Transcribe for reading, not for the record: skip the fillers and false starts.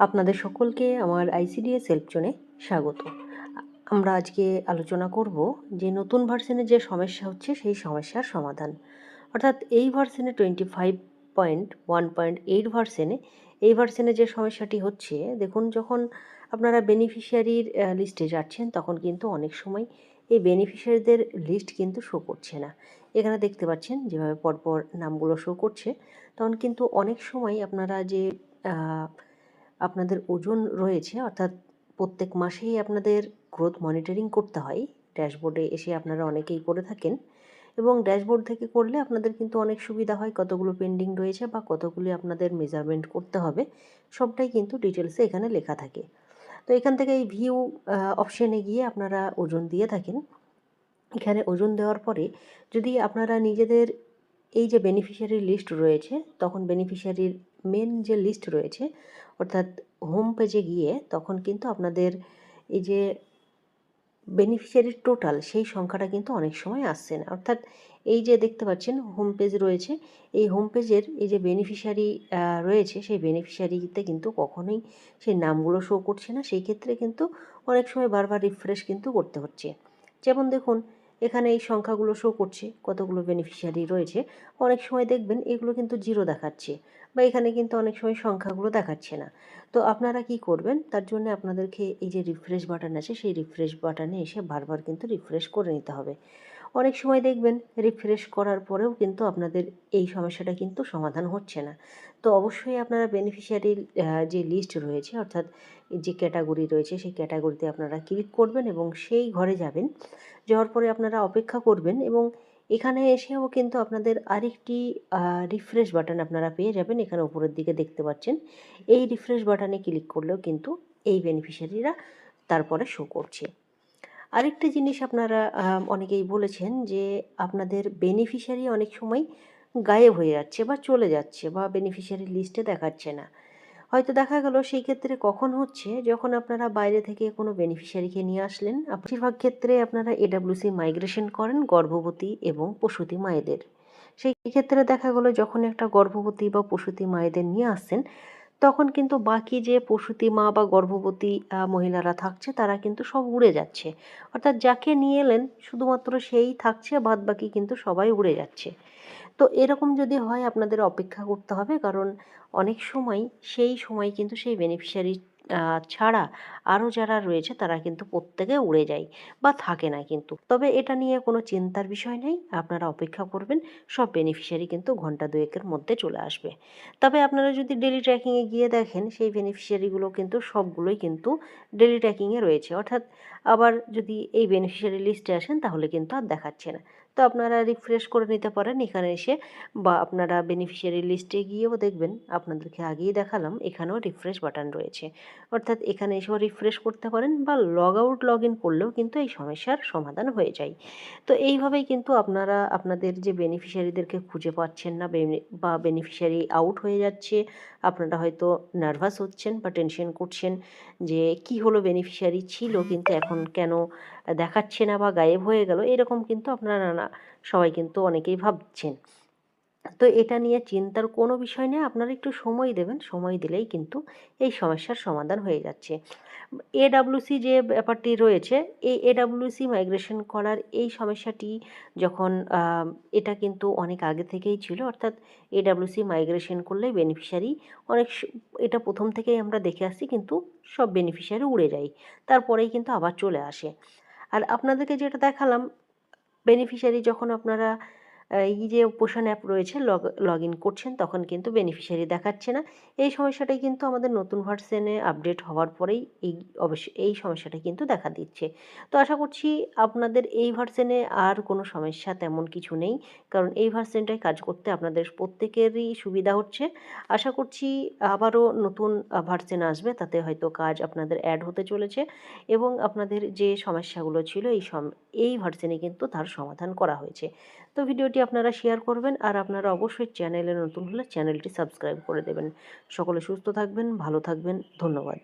আপনাদের সকলকে আমার আইসিডিএস হেল্প জোনে স্বাগত। আমরা আজকে আলোচনা করব যে নতুন ভার্সনে যে সমস্যা হচ্ছে সেই সমস্যার সমাধান। অর্থাৎ এই ভার্সনে 25.1.8 ভার্সনে এই ভার্সনে যে সমস্যাটি হচ্ছে, দেখুন যখন আপনারা বেনিফিশিয়ারির লিস্টে যাচ্ছেন তখন কিন্তু অনেক সময় এই বেনিফিশিয়ারিদের লিস্ট কিন্তু শো করছে না। এখানে দেখতে পাচ্ছেন যেভাবে পরপর নামগুলো শো করছে, তখন কিন্তু অনেক সময় আপনারা যে আপনাদের ওজন রয়েছে, অর্থাৎ প্রত্যেক মাসেই আপনাদের গ্রোথ মনিটরিং করতে হয়। ড্যাশবোর্ডে এসে আপনারা অনেকেই করে থাকেন এবং ড্যাশবোর্ড থেকে করলে আপনাদের কিন্তু অনেক সুবিধা হয়। কতগুলো পেন্ডিং রয়েছে বা কতগুলি আপনাদের মেজারমেন্ট করতে হবে সবটাই কিন্তু ডিটেলসে এখানে লেখা থাকে। তো এখান থেকে এই ভিউ অপশানে গিয়ে আপনারা ওজন দিয়ে থাকেন। এখানে ওজন দেওয়ার পরে যদি আপনারা নিজেদের এই যে বেনিফিশিয়ারির লিস্ট রয়েছে, তখন বেনিফিশিয়ারির মেন যে লিস্ট রয়েছে অর্থাৎ হোম পেজে গিয়ে তখন কিন্তু আপনাদের এই যে বেনিফিশিয়ারির টোটাল সেই সংখ্যাটা কিন্তু অনেক সময় আসছে না। অর্থাৎ এই যে দেখতে পাচ্ছেন হোম পেজ রয়েছে, এই হোম পেজের এই যে বেনিফিশিয়ারি রয়েছে সেই বেনিফিশিয়ারিতে কিন্তু কখনোই সেই নামগুলো শো করছে না। সেই ক্ষেত্রে কিন্তু অনেক সময় বারবার রিফ্রেশ কিন্তু করতে হচ্ছে। যেমন দেখুন এখানে এই সংখ্যাগুলো শো করছে, কতগুলো বেনিফিশিয়ারি রয়েছে। অনেক সময় দেখবেন এগুলো কিন্তু জিরো দেখাচ্ছে বা এখানে কিন্তু অনেক সময় সংখ্যাগুলো দেখাচ্ছে না। তো আপনারা কি করবেন, তার জন্য আপনাদেরকে এই যে রিফ্রেশ বাটন আছে সেই রিফ্রেশ বাটনে এসে বারবার কিন্তু রিফ্রেশ করে নিতে হবে। অনেক সময় দেখবেন রিফ্রেশ করার পরেও কিন্তু আপনাদের এই সমস্যাটা কিন্তু সমাধান হচ্ছে না। তো অবশ্যই আপনারা বেনিফিশিয়ারির যে লিস্ট রয়েছে অর্থাৎ যে ক্যাটাগরি রয়েছে সেই ক্যাটাগরিতে আপনারা ক্লিক করবেন এবং সেই ঘরে যাবেন। যাওয়ার পরে আপনারা অপেক্ষা করবেন এবং এখানে এসেও কিন্তু আপনাদের আরেকটি রিফ্রেশ বাটন আপনারা পেয়ে যাবেন। এখানে উপরের দিকে দেখতে পাচ্ছেন, এই রিফ্রেশ বাটনে ক্লিক করলেও কিন্তু এই বেনিফিশিয়ারিরা তারপরে শো করছে। আরেকটা জিনিস আপনারা অনেকেই বলেছেন যে আপনাদের বেনিফিশিয়ারি অনেক সময় গায়েব হয়ে যাচ্ছে বা চলে যাচ্ছে বা বেনিফিশিয়ারি লিস্টে দেখাচ্ছে না। হয়তো দেখা গেল সেই ক্ষেত্রে কখন হচ্ছে, যখন আপনারা বাইরে থেকে কোনো বেনিফিশিয়ারিকে নিয়ে আসলেন। বেশিরভাগ ক্ষেত্রে আপনারা এডাব্লিউসি মাইগ্রেশন করেন গর্ভবতী এবং প্রসূতি মায়েদের। সেই ক্ষেত্রে দেখা গেলো যখন একটা গর্ভবতী বা প্রসূতি মায়েদের নিয়ে আসছেন, তখন কিন্তু বাকি যে প্রসূতি মা বা গর্ভবতী মহিলারা থাকছে তারা কিন্তু সব উড়ে যাচ্ছে। অর্থাৎ যাকে নিয়ে এলেন শুধুমাত্র সেই থাকছে, বাদ বাকি কিন্তু সবাই উড়ে যাচ্ছে। তো এরকম যদি হয় আপনাদের অপেক্ষা করতে হবে, কারণ অনেক সময় সেই সময় কিন্তু সেই বেনিফিশিয়ারি ছাড়া আরও যারা রয়েছে তারা কিন্তু প্রত্যেকে উড়ে যায় বা থাকে না কিন্তু। তবে এটা নিয়ে কোনো চিন্তার বিষয় নেই, আপনারা অপেক্ষা করবেন, সব বেনিফিশিয়ারি কিন্তু ঘন্টা দুয়েকের মধ্যে চলে আসবে। তবে আপনারা যদি ডেলি ট্র্যাকিংয়ে গিয়ে দেখেন সেই বেনিফিশিয়ারিগুলো কিন্তু সবগুলোই কিন্তু ডেলি ট্র্যাকিংয়ে রয়েছে। অর্থাৎ আবার যদি এই বেনিফিশিয়ারি লিস্টে আসেন তাহলে কিন্তু আর দেখাচ্ছে না। তো আপনারা রিফ্রেশ করে নিতে পারেন এখানে এসে, বা আপনারা বেনিফিশিয়ারি লিস্টে গিয়েও দেখবেন, আপনাদেরকে আগেই দেখালাম এখানেও রিফ্রেশ বাটন রয়েছে। অর্থাৎ এখানে এসেও রিফ্রেশ করতে পারেন বা লগ আউট লগ ইন করলেও কিন্তু এই সমস্যার সমাধান হয়ে যায়। তো এইভাবেই কিন্তু আপনারা আপনাদের যে বেনিফিশিয়ারিদেরকে খুঁজে পাচ্ছেন না বা বেনিফিশিয়ারি আউট হয়ে যাচ্ছে, আপনারা হয়তো নার্ভাস হচ্ছেন বা টেনশন করছেন যে কি হলো, বেনিফিশিয়ারি ছিল কিন্তু এখন কেন দেখাচ্ছে না বা গায়েব হয়ে গেল, এরকম কিন্তু আপনারা না সবাই কিন্তু অনেকেই ভাবছেন। তো এটা নিয়ে চিন্তার কোনো বিষয় নেই, আপনারা একটু সময় দেবেন, সময় দিলেই কিন্তু এই সমস্যার সমাধান হয়ে যাচ্ছে। এডাব্লিউসি যে ব্যাপারটি রয়েছে, এই এডাব্লিউসি মাইগ্রেশন করার এই সমস্যাটি যখন এটা কিন্তু অনেক আগে থেকেই ছিল। অর্থাৎ এডাব্লিউসি মাইগ্রেশন করলে বেনিফিশিয়ারি অনেক এটা প্রথম থেকেই আমরা দেখে আসছি, কিন্তু সব বেনিফিশিয়ারি উড়ে যায়, তারপরেই কিন্তু আবার চলে আসে। আর আপনাদেরকে যেটা দেখালাম, বেনিফিশিয়ারি যখন আপনারা এই যে পোষণ অ্যাপ রয়েছে লগ ইন করছেন তখন কিন্তু বেনিফিশিয়ারি দেখাচ্ছে না। এই সমস্যাটাই কিন্তু আমাদের নতুন ভার্সনে আপডেট হওয়ার পরেই অবশ্যই এই সমস্যাটা কিন্তু দেখা দিচ্ছে। তো আশা করছি আপনাদের এই ভার্সনে আর কোনো সমস্যা তেমন কিছু নেই, কারণ এই ভার্সনটায় কাজ করতে আপনাদের প্রত্যেকেরই সুবিধা হচ্ছে। আশা করছি আবারও নতুন ভার্সন আসবে, তাতে হয়তো কাজ আপনাদের অ্যাড হতে চলেছে এবং আপনাদের যে সমস্যাগুলো ছিল এই ভার্সনে কিন্তু তার সমাধান করা হয়েছে। তো ভিডিওটি আপনারা শেয়ার করবেন আর আপনারা অবশ্যই চ্যানেলে নতুন হলে চ্যানেলটি সাবস্ক্রাইব করে দেবেন। সকলে সুস্থ থাকবেন, ভালো থাকবেন, ধন্যবাদ।